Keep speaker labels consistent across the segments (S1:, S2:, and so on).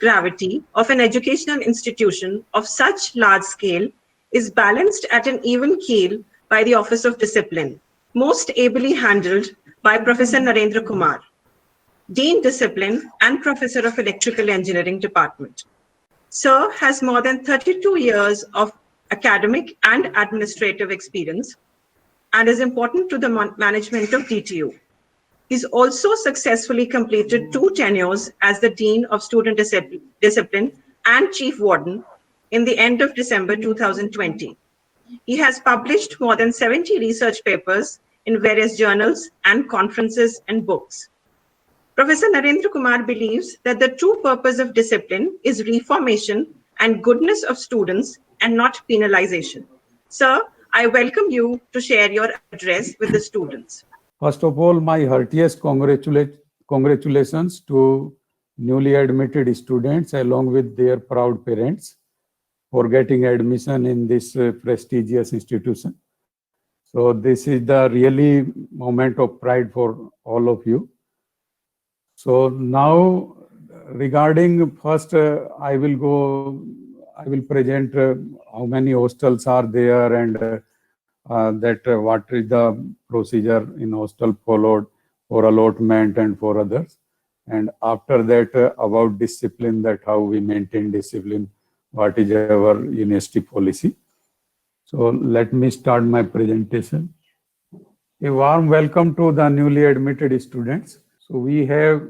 S1: gravity of an educational institution of such large scale is balanced at an even keel by the Office of Discipline, most ably handled by Professor Narendra Kumar, Dean Discipline and Professor of Electrical Engineering Department. Sir has more than 32 years of academic and administrative experience and is important to the management of DTU. He's also successfully completed 2 tenures as the Dean of Student Discipline and Chief Warden in the end of December 2020. He has published more than 70 research papers in various journals and conferences and books. Professor Narendra Kumar believes that the true purpose of discipline is reformation and goodness of students and not penalization. Sir, I welcome you to share your address with the students.
S2: First of all, my heartiest congratulations to newly admitted students along with their proud parents for getting admission in this prestigious institution. So this is the really moment of pride for all of you. So now regarding first, I will present how many hostels are there and what is the procedure in hostel followed for allotment and for others. And after that, about discipline, that how we maintain discipline, what is our university policy. So let me start my presentation. A warm welcome to the newly admitted students. So we have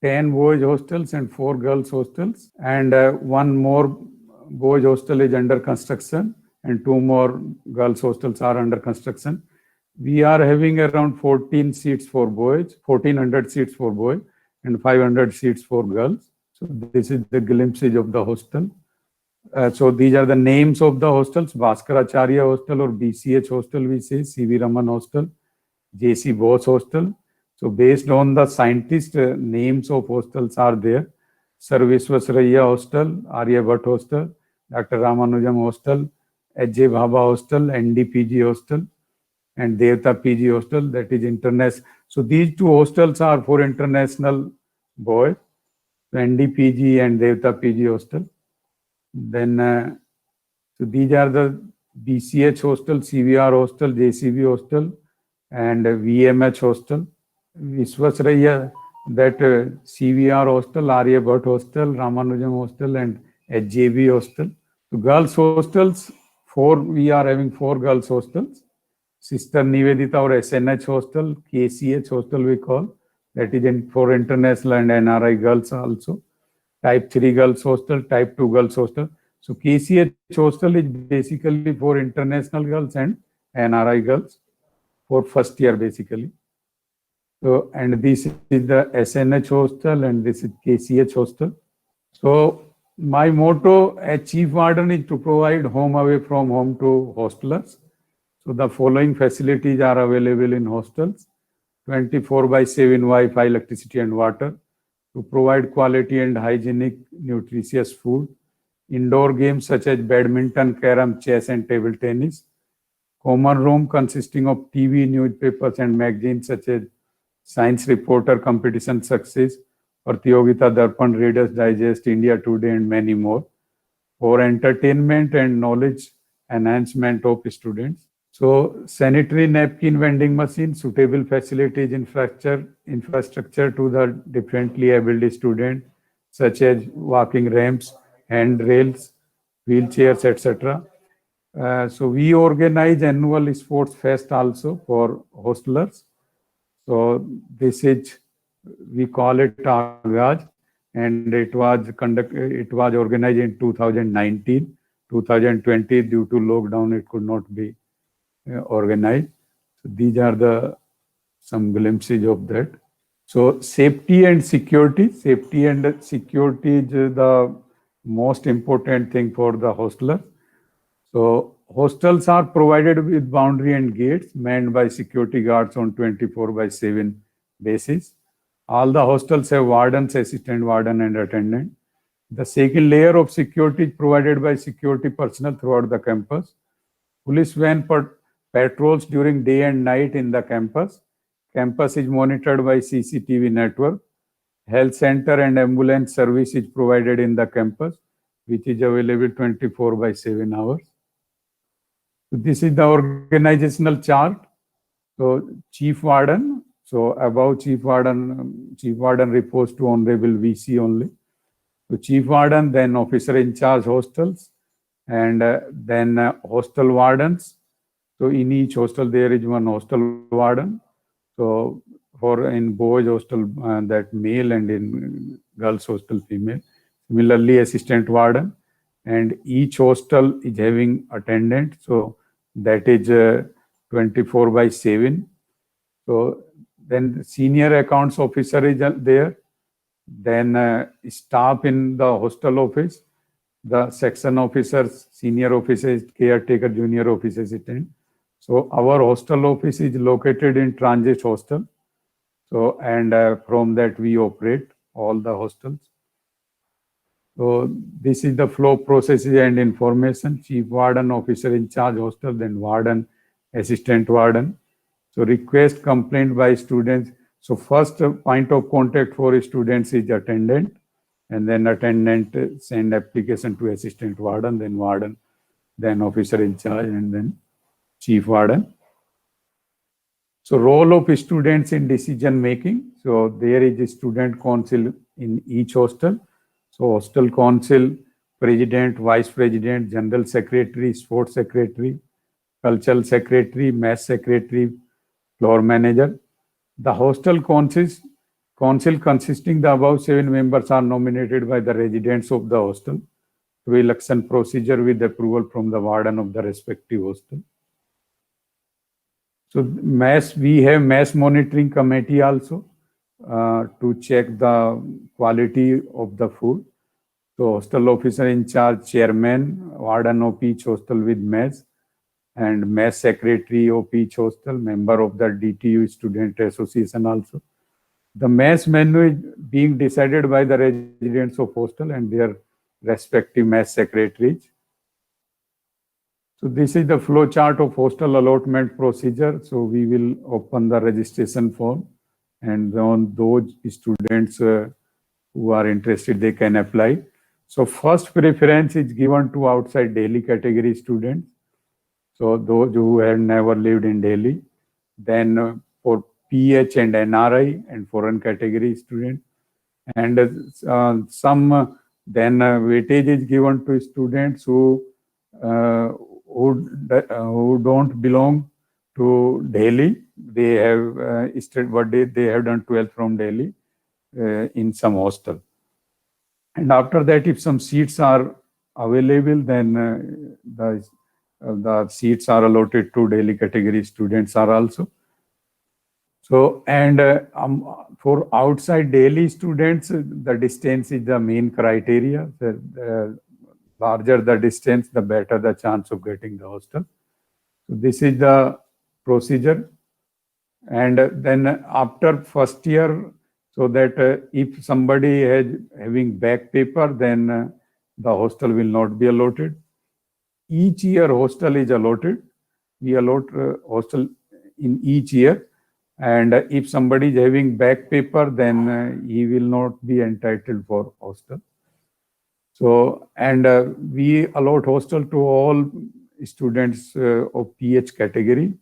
S2: 10 boys hostels and 4 girls hostels, and 1 more boys hostel is under construction and 2 more girls hostels are under construction. We are having around 14 seats for boys, 1400 seats for boys and 500 seats for girls. So this is the glimpses of the hostel. So these are the names of the hostels: Bhaskaracharya Hostel or BCH Hostel, we say, CV Raman Hostel, JC Bose Hostel. So based on the scientist, names of hostels are there: Sir Viswasaraya Hostel, Arya Bhatt Hostel, Dr. Ramanujam Hostel, H.J. Bhabha Hostel, NDPG Hostel, and Devta PG Hostel, that is international. So these 2 hostels are for international boys, NDPG and Devta PG Hostel. Then, so these are the BCH Hostel, CVR Hostel, JCB Hostel, and VMH Hostel. Viswasaraya, that CVR Hostel, Arya Bhatt Hostel, Ramanujam Hostel, and HJB Hostel. So girls hostels, we are having 4 girls hostels: Sister Nivedita or SNH Hostel, KCH Hostel we call, that is for international and NRI girls also. Type 3 girls hostel, type 2 girls hostel. So KCH hostel is basically for international girls and NRI girls for first year basically. So, and this is the SNH hostel and this is KCH hostel. So my motto as chief warden is to provide home away from home to hostelers. So the following facilities are available in hostels: 24/7 Wi-Fi, electricity and water, to provide quality and hygienic nutritious food, indoor games such as badminton, carom, chess and table tennis, common room consisting of TV, newspapers and magazines such as Science Reporter, Competition Success, Pratyogita Darpan, Reader's Digest, India Today and many more, for entertainment and knowledge enhancement of students. So sanitary napkin vending machine, suitable facilities, infrastructure to the differently able student, such as walking ramps, handrails, wheelchairs, etc. So we organize annual sports fest also for hostelers. So this is, we call it Agaj, and it was organized in 2019. 2020, due to lockdown, it could not be organized. So these are some glimpses of that. So safety and security. Safety and security is the most important thing for the hostler. So hostels are provided with boundary and gates manned by security guards on 24/7 basis. All the hostels have wardens, assistant warden and attendant. The second layer of security is provided by security personnel throughout the campus. Police van patrols during day and night in the campus. Campus is monitored by CCTV network. Health center and ambulance service is provided in the campus, which is available 24/7 hours. So this is the organizational chart. So Chief Warden, so above Chief Warden reports to Honorable VC only. So Chief Warden, then Officer in Charge Hostels, and then hostel wardens. So in each hostel there is one hostel warden. So for in boys hostel that male, and in girls hostel female. Similarly, assistant warden, and each hostel is having attendant. So that is 24/7. So then senior accounts officer is there. Then staff in the hostel office, the section officers, senior officers, caretaker, junior officer assistant. So our hostel office is located in Transit Hostel. So, and from that we operate all the hostels. So this is the flow, processes and information. Chief Warden, Officer in Charge Hostel, then Warden, Assistant Warden. So request, complaint by students. So first point of contact for students is attendant, and then attendant send application to Assistant Warden, then Officer in Charge, and then Chief Warden. So role of students in decision making. So there is a student council in each hostel. So hostel council, president, vice president, general secretary, sports secretary, cultural secretary, mass secretary, floor manager. The hostel council consisting the above 7 members are nominated by the residents of the hostel through election procedure with approval from the warden of the respective hostel. So we have mass monitoring committee also to check the quality of the food. So hostel officer in charge, chairman, warden of each hostel with mass, and mass secretary of each hostel, member of the DTU student association also. The mass menu is being decided by the residents of hostel and their respective mass secretaries. So this is the flow chart of hostel allotment procedure. So we will open the registration form, and on those students who are interested, they can apply. So first preference is given to outside Delhi category students. So those who have never lived in Delhi. Then for PH and NRI and foreign category students. And some then weightage is given to students who don't belong to Delhi. They have they have done 12th from Delhi in some hostel. And after that, if some seats are available, then the seats are allotted to Delhi category students are also. So, and for outside Delhi students, the distance is the main criteria. The larger the distance, the better the chance of getting the hostel. So this is the procedure. And then after first year, so that if somebody is having back paper, then the hostel will not be allotted. Each year hostel is allotted. We allot hostel in each year. And if somebody is having back paper, then he will not be entitled for hostel. So, and we allot hostel to all students of PH category.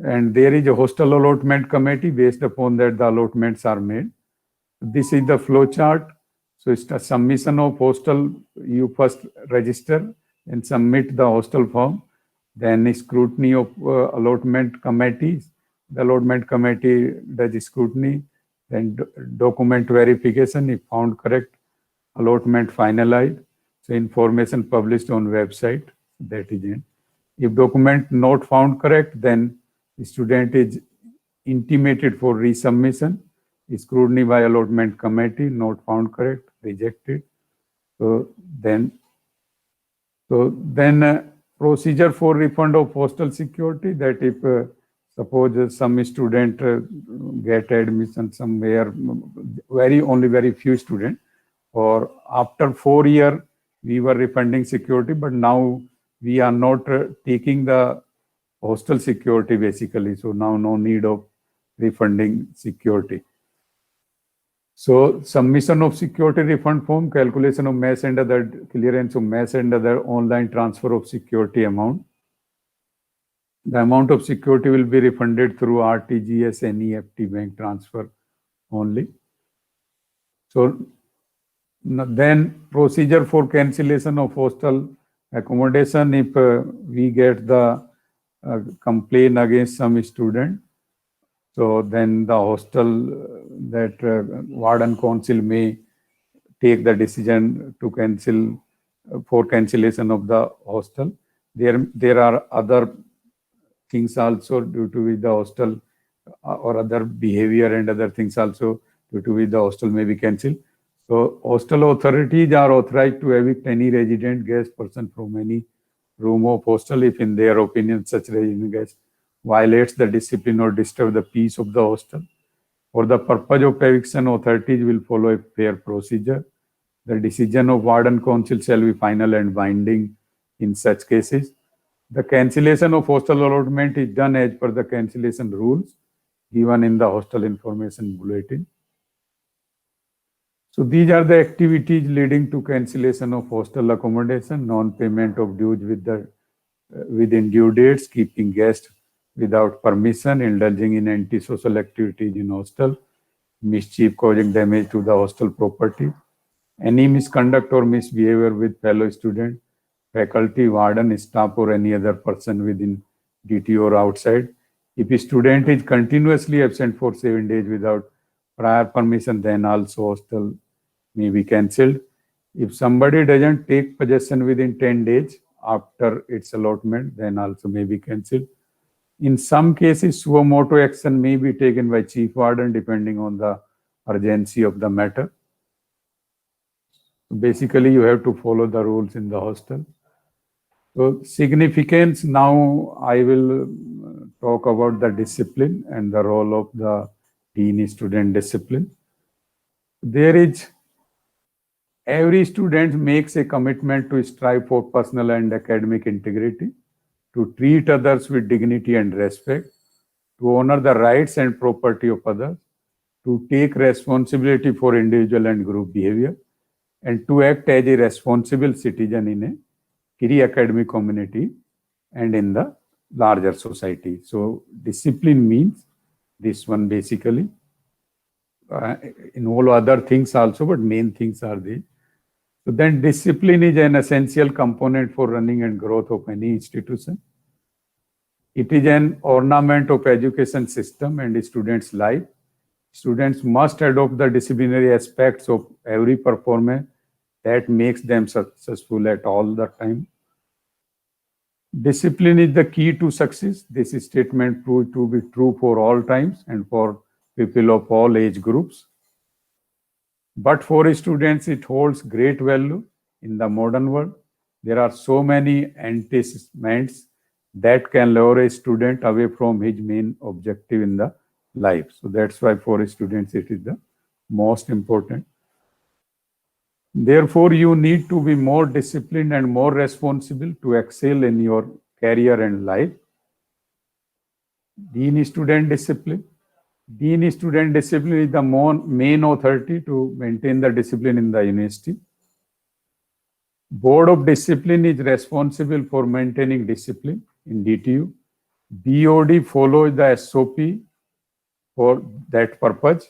S2: And there is a hostel allotment committee. Based upon that, the allotments are made. This is the flow chart. So it's a submission of hostel. You first register and submit the hostel form. Then scrutiny of allotment committees. The allotment committee does scrutiny. Then document verification. If found correct, allotment finalized. So information published on website. That is it. If document not found correct, then the student is intimated for resubmission. Scrutiny by allotment committee, not found correct, rejected. So then procedure for refund of hostel security, that if suppose some student get admission somewhere, only very few students, or after 4 years we were refunding security, but now we are not taking the hostel security basically. So now no need of refunding security. So submission of security refund form, calculation of mess and other clearance of mess and other online transfer of security amount. The amount of security will be refunded through RTGS, NEFT bank transfer only. So then procedure for cancellation of hostel accommodation if we get the complaint against some student. So then the hostel that warden council may take the decision to cancel for cancellation of the hostel. There are other things also due to which the hostel or other behavior and other things also due to which the hostel may be cancelled. So hostel authorities are authorized to evict any resident guest person from any room of hostel if in their opinion such resident guest violates the discipline or disturb the peace of the hostel. For the purpose of eviction, authorities will follow a fair procedure. The decision of warden council shall be final and binding in such cases. The cancellation of hostel allotment is done as per the cancellation rules given in the hostel information bulletin. So these are the activities leading to cancellation of hostel accommodation, non-payment of dues within due dates, keeping guests without permission, indulging in antisocial activities in hostel, mischief causing damage to the hostel property, any misconduct or misbehavior with fellow student, faculty, warden, staff, or any other person within DT or outside. If a student is continuously absent for 7 days without prior permission, then also hostel may be cancelled. If somebody doesn't take possession within 10 days after its allotment, then also may be cancelled. In some cases, suo motu action may be taken by chief warden depending on the urgency of the matter. Basically, you have to follow the rules in the hostel. So significance, now I will talk about the discipline and the role of the dean student discipline. There is, every student makes a commitment to strive for personal and academic integrity, to treat others with dignity and respect, to honor the rights and property of others, to take responsibility for individual and group behavior, and to act as a responsible citizen in a key academic community and in the larger society. So discipline means this one basically. In all other things also, but main things are these. So then discipline is an essential component for running and growth of any institution. It is an ornament of education system and students' life. Students must adopt the disciplinary aspects of every performance that makes them successful at all the time. Discipline is the key to success. This statement proved to be true for all times and for people of all age groups. But for students, it holds great value in the modern world. There are so many antecedents that can lure a student away from his main objective in the life. So that's why for students, it is the most important. Therefore, you need to be more disciplined and more responsible to excel in your career and life. Dean student discipline. Dean student discipline is the main authority to maintain the discipline in the university. Board of discipline is responsible for maintaining discipline in DTU. BOD follows the SOP for that purpose.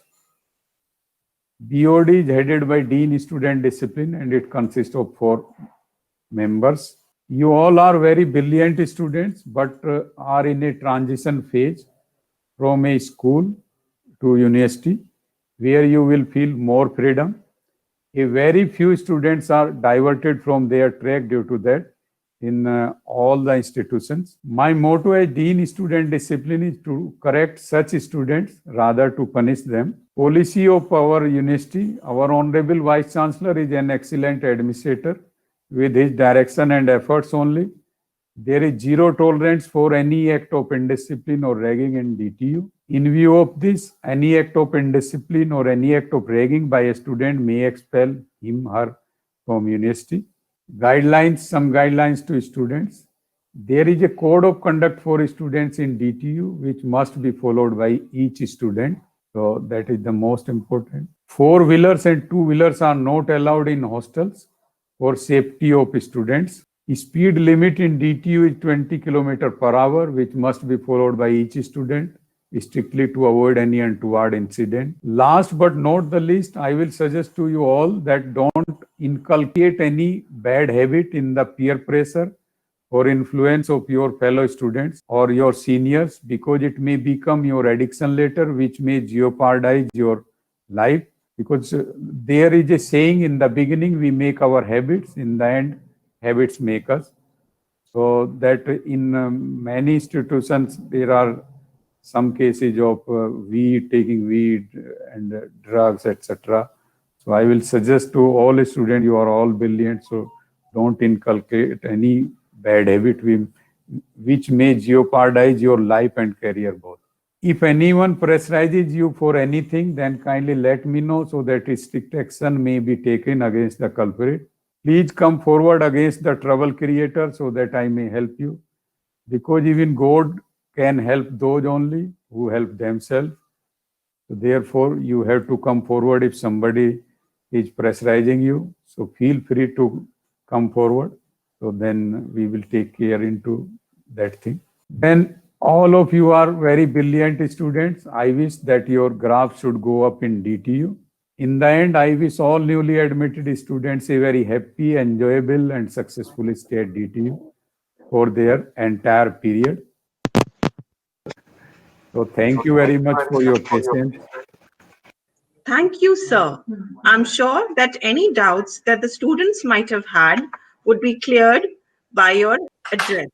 S2: BOD is headed by Dean Student Discipline and it consists of 4 members. You all are very brilliant students, but are in a transition phase from a school to university where you will feel more freedom. A very few students are diverted from their track due to that in all the institutions. My motto as Dean Student Discipline is to correct such students rather to punish them. Policy of our university, our Honorable Vice Chancellor is an excellent administrator. With his direction and efforts only, there is zero tolerance for any act of indiscipline or ragging in DTU. In view of this, any act of indiscipline or any act of ragging by a student may expel him or her from university. Guidelines, some guidelines to students. There is a code of conduct for students in DTU which must be followed by each student. So that is the most important. 4-wheelers and 2-wheelers are not allowed in hostels for safety of students. Speed limit in DTU is 20 km/h, which must be followed by each student strictly to avoid any untoward incident. Last but not the least, I will suggest to you all that don't inculcate any bad habit in the peer pressure or influence of your fellow students or your seniors, because it may become your addiction later, which may jeopardize your life. Because there is a saying, in the beginning we make our habits, in the end habits make us. So that in many institutions there are some cases of taking weed and drugs, etc. So I will suggest to all students, you are all brilliant, so don't inculcate any bad habit which may jeopardize your life and career both. If anyone pressurizes you for anything, then kindly let me know so that strict action may be taken against the culprit. Please come forward against the trouble creator so that I may help you, because even God can help those only who help themselves. So therefore, you have to come forward if somebody is pressurizing you. So feel free to come forward. So then we will take care into that thing. Then all of you are very brilliant students. I wish that your graph should go up in DTU. In the end, I wish all newly admitted students a very happy, enjoyable, and successful stay at DTU for their entire period. So thank you very much for your patience.
S1: Thank you, sir. I'm sure that any doubts that the students might have had would be cleared by your address.